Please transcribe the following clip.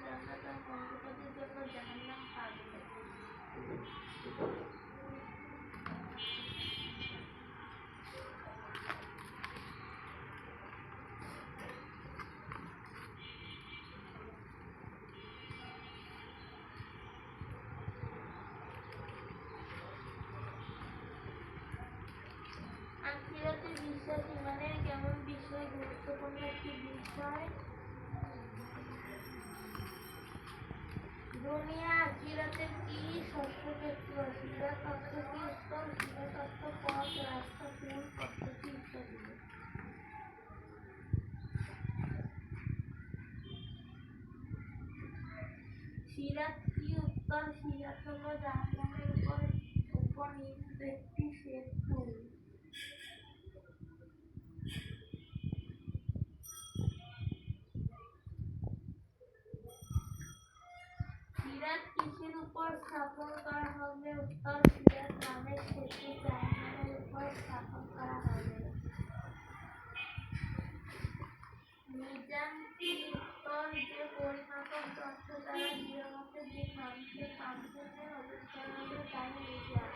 জান্নাত আর মন্ত্রপাতির জন্য জাহান্নাম থাকবে। আখিরাতে বিশ্বাস ইমানের কেমন বিষয়, গুরুত্বপূর্ণ একটি বিষয়। দুনিয়া আখিরাতের কি শস্যক্ষেত্র, সিরাত অর্থ কি উত্তম, সিরাত অর্থ পথ, রাস্তা, ফুল, পদ্ধতি ইত্যাদি। সিরাত কি উত্তর, সিরাত হলো জাহান্নামের উপর নির্মিত একটি সেতু। সিরাত কিসের উপর স্থাপন করা হবে, উত্তর সিরাত নামের সেতু জাহান্নামের উপর স্থাপন করা হবে। মিজান কি উত্তর, যে পরিমাপক যন্ত্র দ্বারা কিয়ামতের দিন মানুষের পাপ জন্য অবস্থান হবে তাই মিজান।